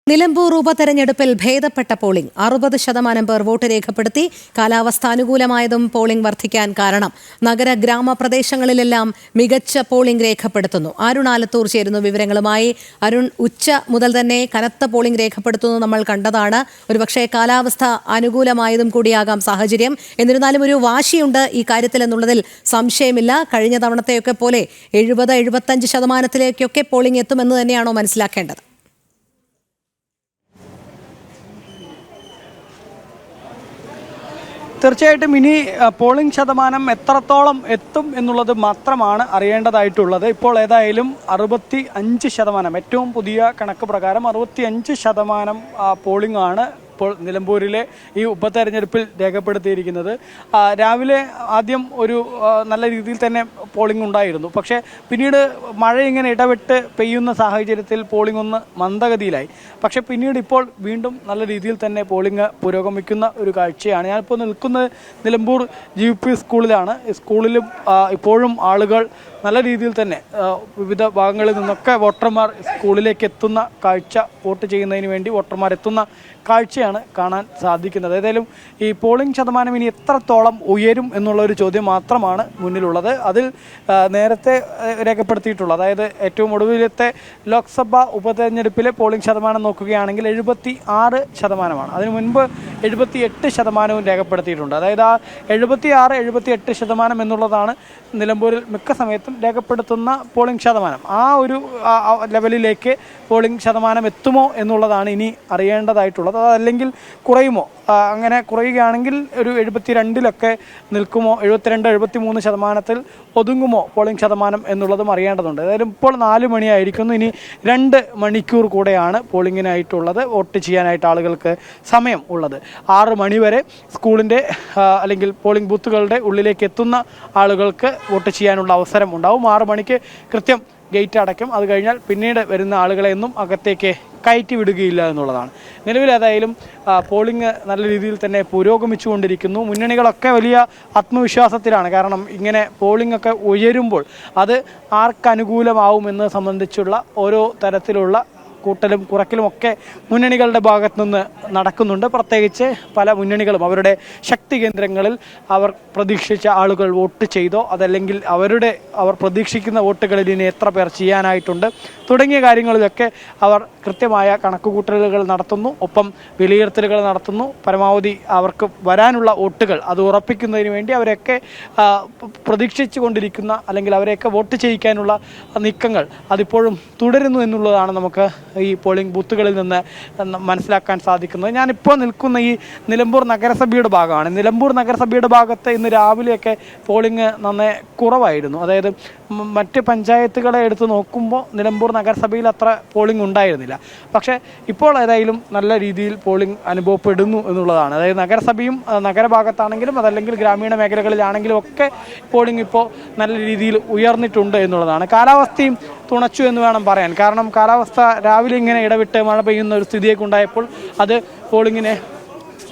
നിലമ്പൂർ ഉപതെരഞ്ഞെടുപ്പിൽ ഭേദപ്പെട്ട പോളിംഗ് 60% പേർ വോട്ട് രേഖപ്പെടുത്തി. കാലാവസ്ഥ അനുകൂലമായതും പോളിംഗ് വർദ്ധിക്കാൻ കാരണം. നഗര ഗ്രാമപ്രദേശങ്ങളിലെല്ലാം മികച്ച പോളിംഗ് രേഖപ്പെടുത്തുന്നു. അരുൺ ആലത്തൂർ ചേരുന്നു വിവരങ്ങളുമായി. അരുൺ, ഉച്ച മുതൽ തന്നെ കനത്ത പോളിംഗ് രേഖപ്പെടുത്തുന്നു നമ്മൾ കണ്ടതാണ്. ഒരുപക്ഷെ കാലാവസ്ഥ അനുകൂലമായതും കൂടിയാകാം സാഹചര്യം. എന്നിരുന്നാലും ഒരു വാശിയുണ്ട് ഈ കാര്യത്തിൽ എന്നുള്ളതിൽ സംശയമില്ല. കഴിഞ്ഞ തവണത്തെയൊക്കെ പോലെ 70-75% പോളിംഗ് എത്തുമെന്ന് തന്നെയാണോ മനസ്സിലാക്കേണ്ടത്? തീർച്ചയായിട്ടും ഇനി പോളിംഗ് ശതമാനം എത്രത്തോളം എത്തും എന്നുള്ളത് മാത്രമാണ് അറിയേണ്ടതായിട്ടുള്ളത്. ഇപ്പോൾ ഏതായാലും 65%, ഏറ്റവും പുതിയ കണക്ക് പ്രകാരം 65% പോളിംഗ് ആണ് ഇപ്പോൾ നിലമ്പൂരിലെ ഈ ഉപതെരഞ്ഞെടുപ്പിൽ രേഖപ്പെടുത്തിയിരിക്കുന്നത്. രാവിലെ ആദ്യം ഒരു നല്ല രീതിയിൽ തന്നെ പോളിംഗ് ഉണ്ടായിരുന്നു. പക്ഷേ പിന്നീട് മഴ ഇങ്ങനെ ഇടവിട്ട് പെയ്യുന്ന സാഹചര്യത്തിൽ പോളിംഗ് ഒന്ന് മന്ദഗതിയിലായി. പക്ഷേ പിന്നീട് ഇപ്പോൾ വീണ്ടും നല്ല രീതിയിൽ തന്നെ പോളിംഗ് പുരോഗമിക്കുന്ന ഒരു കാഴ്ചയാണ്. ഞാനിപ്പോൾ നിൽക്കുന്നത് നിലമ്പൂർ GP സ്കൂളിലാണ്. സ്കൂളിലും ഇപ്പോഴും ആളുകൾ നല്ല രീതിയിൽ തന്നെ വിവിധ ഭാഗങ്ങളിൽ നിന്നൊക്കെ വോട്ടർമാർ സ്കൂളിലേക്ക് എത്തുന്ന കാഴ്ച, വോട്ട് ചെയ്യുന്നതിന് വേണ്ടി വോട്ടർമാർ എത്തുന്ന കാഴ്ചയാണ് കാണാൻ സാധിക്കുന്നത്. ഏതായാലും ഈ പോളിംഗ് ശതമാനം ഇനി എത്രത്തോളം ഉയരും എന്നുള്ളൊരു ചോദ്യം മാത്രമാണ് മുന്നിലുള്ളത്. അതിൽ നേരത്തെ രേഖപ്പെടുത്തിയിട്ടുള്ള, അതായത് ഏറ്റവും ഒടുവിലത്തെ ലോക്സഭാ ഉപതെരഞ്ഞെടുപ്പിലെ പോളിംഗ് ശതമാനം നോക്കുകയാണെങ്കിൽ 76%. അതിനു മുൻപ് 78% രേഖപ്പെടുത്തിയിട്ടുണ്ട്. അതായത് ആ 76-78% എന്നുള്ളതാണ് നിലമ്പൂരിൽ മിക്ക സമയത്തും രേഖപ്പെടുത്തുന്ന പോളിംഗ് ശതമാനം. ആ ഒരു ലെവലിലേക്ക് പോളിംഗ് ശതമാനം എത്തുമോ എന്നുള്ളതാണ് ഇനി അറിയേണ്ടതായിട്ടുള്ളത്. അതല്ലെങ്കിൽ കുറയുമോ? അങ്ങനെ കുറയുകയാണെങ്കിൽ ഒരു 72-ലൊക്കെ നിൽക്കുമോ? 72-73% ഒതുങ്ങുമോ പോളിംഗ് ശതമാനം എന്നുള്ളതും അറിയേണ്ടതുണ്ട്. അതായത് ഇപ്പോൾ 4 മണിയായിരിക്കുന്നു. ഇനി 2 മണിക്കൂർ കൂടെയാണ് പോളിംഗിനായിട്ടുള്ളത്, വോട്ട് ചെയ്യാനായിട്ട് ആളുകൾക്ക് സമയം ഉള്ളത്. 6 മണി വരെ സ്കൂളിൻ്റെ അല്ലെങ്കിൽ പോളിംഗ് ബൂത്തുകളുടെ ഉള്ളിലേക്ക് എത്തുന്ന ആളുകൾക്ക് വോട്ട് ചെയ്യാനുള്ള അവസരം ഉണ്ടാവും. 6 മണിക്ക് കൃത്യം ഗേറ്റ് അടയ്ക്കും. അത് കഴിഞ്ഞാൽ പിന്നീട് വരുന്ന ആളുകളെ ഒന്നും അകത്തേക്ക് കയറ്റി വിടുകയില്ല എന്നുള്ളതാണ്. നിലവിൽ ഏതായാലും പോളിംഗ് നല്ല രീതിയിൽ തന്നെ പുരോഗമിച്ചുകൊണ്ടിരിക്കുന്നു. മുന്നണികളൊക്കെ വലിയ ആത്മവിശ്വാസത്തിലാണ്. കാരണം ഇങ്ങനെ പോളിംഗ് ഒക്കെ ഉയരുമ്പോൾ അത് ആർക്കനുകൂലമാവുമെന്ന് സംബന്ധിച്ചുള്ള ഓരോ തരത്തിലുള്ള കൂട്ടലും കുറയ്ക്കലും ഒക്കെ മുന്നണികളുടെ ഭാഗത്തു നിന്ന് നടക്കുന്നുണ്ട്. പ്രത്യേകിച്ച് പല മുന്നണികളും അവരുടെ ശക്തി കേന്ദ്രങ്ങളിൽ അവർ പ്രതീക്ഷിച്ച ആളുകൾ വോട്ട് ചെയ്തോ, അതല്ലെങ്കിൽ അവർ പ്രതീക്ഷിക്കുന്ന വോട്ടുകളിൽ ഇനി എത്ര പേർ ചെയ്യാനായിട്ടുണ്ട് തുടങ്ങിയ കാര്യങ്ങളിലൊക്കെ അവർ കൃത്യമായ കണക്കുകൂട്ടലുകൾ നടത്തുന്നു. ഒപ്പം വിലയിരുത്തലുകൾ നടത്തുന്നു. പരമാവധി അവർക്ക് വരാനുള്ള വോട്ടുകൾ അത് ഉറപ്പിക്കുന്നതിന് വേണ്ടി അവരൊക്കെ പ്രതീക്ഷിച്ചു കൊണ്ടിരിക്കുന്ന, അല്ലെങ്കിൽ അവരെയൊക്കെ വോട്ട് ചെയ്യിക്കാനുള്ള നീക്കങ്ങൾ അതിപ്പോഴും തുടരുന്നു എന്നുള്ളതാണ് നമുക്ക് ഈ പോളിംഗ് ബൂത്തുകളിൽ നിന്ന് മനസ്സിലാക്കാൻ സാധിക്കുന്നത്. ഞാനിപ്പോൾ നിൽക്കുന്ന ഈ നിലമ്പൂർ നഗരസഭയുടെ ഭാഗമാണ്. നിലമ്പൂർ നഗരസഭയുടെ ഭാഗത്ത് ഇന്ന് രാവിലെയൊക്കെ പോളിംഗ് നന്നേ കുറവായിരുന്നു. അതായത് മറ്റ് പഞ്ചായത്തുകളെ എടുത്ത് നോക്കുമ്പോൾ നിലമ്പൂർ നഗരസഭയിൽ അത്ര പോളിംഗ് ഉണ്ടായിരുന്നില്ല. പക്ഷേ ഇപ്പോൾ ഏതായാലും നല്ല രീതിയിൽ പോളിംഗ് അനുഭവപ്പെടുന്നു എന്നുള്ളതാണ്. അതായത് നഗരസഭയും നഗരഭാഗത്താണെങ്കിലും അതല്ലെങ്കിൽ ഗ്രാമീണ മേഖലകളിലാണെങ്കിലും ഒക്കെ പോളിംഗ് ഇപ്പോൾ നല്ല രീതിയിൽ ഉയർന്നിട്ടുണ്ട് എന്നുള്ളതാണ്. കാലാവസ്ഥയും തുണച്ചു എന്ന് വേണം പറയാൻ. കാരണം കാലാവസ്ഥ രാവിലെ ഇങ്ങനെ ഇടവിട്ട് മഴ പെയ്യുന്ന ഒരു സ്ഥിതിയൊക്കെ ഉണ്ടായപ്പോൾ അത് പോളിങ്ങിനെ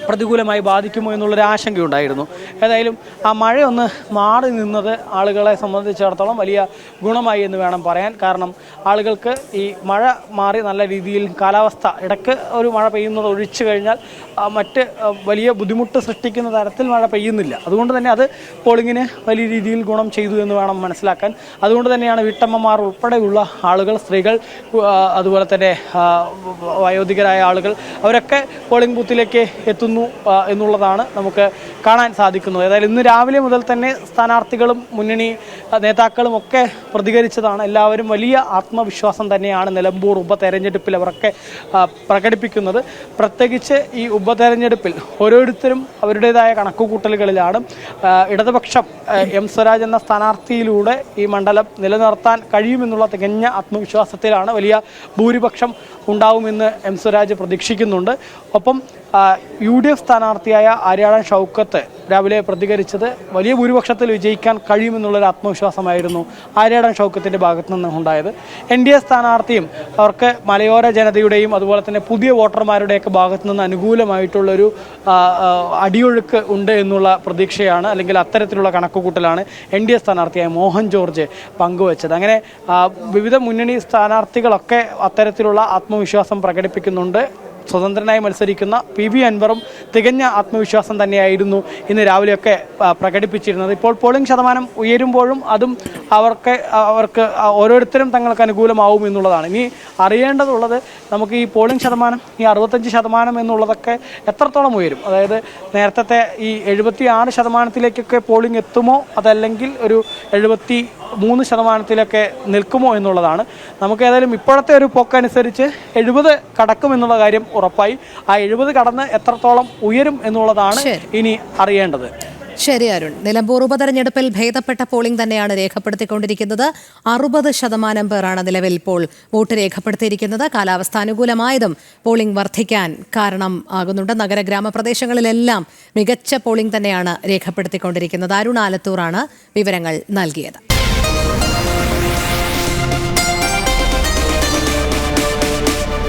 പ്രതികൂലമായി ബാധിക്കുമോ എന്നുള്ളൊരു ആശങ്കയുണ്ടായിരുന്നു. ഏതായാലും ആ മഴയൊന്ന് മാറി നിന്നത് ആളുകളെ സംബന്ധിച്ചിടത്തോളം വലിയ ഗുണമായി എന്ന് വേണം പറയാൻ. കാരണം ആളുകൾക്ക് ഈ മഴ മാറി നല്ല രീതിയിൽ കാലാവസ്ഥ ഇടയ്ക്ക് ഒരു മഴ പെയ്യുന്നത് ഒഴിച്ചു കഴിഞ്ഞാൽ മറ്റ് വലിയ ബുദ്ധിമുട്ട് സൃഷ്ടിക്കുന്ന തരത്തിൽ മഴ പെയ്യുന്നില്ല. അതുകൊണ്ട് തന്നെ അത് പോളിങ്ങിന് വലിയ രീതിയിൽ ഗുണം ചെയ്തു എന്ന് വേണം മനസ്സിലാക്കാൻ. അതുകൊണ്ട് തന്നെയാണ് വീട്ടമ്മമാർ ഉൾപ്പെടെയുള്ള ആളുകൾ, സ്ത്രീകൾ, അതുപോലെ തന്നെ വയോധികരായ ആളുകൾ അവരൊക്കെ പോളിംഗ് ബൂത്തിലേക്ക് എത്തുന്നു എന്നുള്ളതാണ് നമുക്ക് കാണാൻ സാധിക്കുന്നത്. ഏതായാലും ഇന്ന് രാവിലെ മുതൽ തന്നെ സ്ഥാനാർത്ഥികളും മുന്നണി നേതാക്കളും ഒക്കെ പ്രതികരിച്ചതാണ്. എല്ലാവരും വലിയ ആത്മവിശ്വാസം തന്നെയാണ് നിലമ്പൂർ ഉപതെരഞ്ഞെടുപ്പിൽ അവരൊക്കെ പ്രകടിപ്പിക്കുന്നത്. പ്രത്യേകിച്ച് ഈ ഉപതെരഞ്ഞെടുപ്പിൽ ഓരോരുത്തരും അവരുടേതായ കണക്കുകൂട്ടലുകളിലാണ്. ഇടതുപക്ഷം എം സ്വരാജ് എന്ന സ്ഥാനാർത്ഥിയിലൂടെ ഈ മണ്ഡലം നിലനിർത്താൻ കഴിയുമെന്നുള്ള തികഞ്ഞ ആത്മവിശ്വാസത്തിലാണ്. വലിയ ഭൂരിപക്ഷം ഉണ്ടാവുമെന്ന് എം സ്വരാജ് പ്രതീക്ഷിക്കുന്നുണ്ട്. ഒപ്പം UDF സ്ഥാനാർത്ഥിയായ ആര്യാടൻ ഷൗക്കത്ത് രാവിലെ പ്രതികരിച്ചത് വലിയ ഭൂരിപക്ഷത്തിൽ വിജയിക്കാൻ കഴിയുമെന്നുള്ളൊരു ആത്മവിശ്വാസമായിരുന്നു ആര്യാടൻ ഷൗക്കത്തിൻ്റെ ഭാഗത്തു നിന്നും ഉണ്ടായത്. NDA സ്ഥാനാർത്ഥിയും അവർക്ക് മലയോര ജനതയുടെയും അതുപോലെ തന്നെ പുതിയ വോട്ടർമാരുടെയൊക്കെ ഭാഗത്തു നിന്ന് അനുകൂലമായിട്ടുള്ളൊരു അടിയൊഴുക്ക് ഉണ്ട് എന്നുള്ള പ്രതീക്ഷയാണ്, അല്ലെങ്കിൽ അത്തരത്തിലുള്ള കണക്കുകൂട്ടലാണ് NDA സ്ഥാനാർത്ഥിയായ മോഹൻ ജോർജ് പങ്കുവച്ചത്. അങ്ങനെ വിവിധ മുന്നണി സ്ഥാനാർത്ഥികളൊക്കെ അത്തരത്തിലുള്ള ആത്മവിശ്വാസം പ്രകടിപ്പിക്കുന്നുണ്ട്. സ്വതന്ത്രനായി മത്സരിക്കുന്ന PV അൻവറും തികഞ്ഞ ആത്മവിശ്വാസം തന്നെയായിരുന്നു ഇന്ന് രാവിലെയൊക്കെ പ്രകടിപ്പിച്ചിരുന്നത്. ഇപ്പോൾ പോളിംഗ് ശതമാനം ഉയരുമ്പോഴും അതും അവർക്ക് ഓരോരുത്തരും തങ്ങൾക്ക് അനുകൂലമാവും എന്നുള്ളതാണ്. ഇനി അറിയേണ്ടതുള്ളത് നമുക്ക് ഈ പോളിംഗ് ശതമാനം ഈ 65% എന്നുള്ളതൊക്കെ എത്രത്തോളം ഉയരും, അതായത് നേരത്തെ ഈ 76% പോളിംഗ് എത്തുമോ അതല്ലെങ്കിൽ ഒരു 73% നിൽക്കുമോ എന്നുള്ളതാണ്. നമുക്ക് ഏതായാലും ഇപ്പോഴത്തെ ഒരു പോക്കനുസരിച്ച് 70 കടക്കുമെന്നുള്ള കാര്യം ഉറപ്പായി. ആ 70 കടന്ന് എത്രത്തോളം ഉയരും എന്നുള്ളതാണ് ഇനി അറിയേണ്ടത്. ശരി അരുൺ, നിലമ്പൂർ ഉപതെരഞ്ഞെടുപ്പിൽ ഭേദപ്പെട്ട പോളിംഗ് തന്നെയാണ് രേഖപ്പെടുത്തിക്കൊണ്ടിരിക്കുന്നത്. 60% പേരാണ് നിലവിൽ ഇപ്പോൾ വോട്ട് രേഖപ്പെടുത്തിയിരിക്കുന്നത്. കാലാവസ്ഥ അനുകൂലമായതും പോളിംഗ് വർദ്ധിക്കാൻ കാരണം ആകുന്നുണ്ട്. നഗര ഗ്രാമപ്രദേശങ്ങളിലെല്ലാം മികച്ച പോളിംഗ് തന്നെയാണ് രേഖപ്പെടുത്തിക്കൊണ്ടിരിക്കുന്നത്. അരുൺ ആലത്തൂറാണ് വിവരങ്ങൾ നൽകിയത്.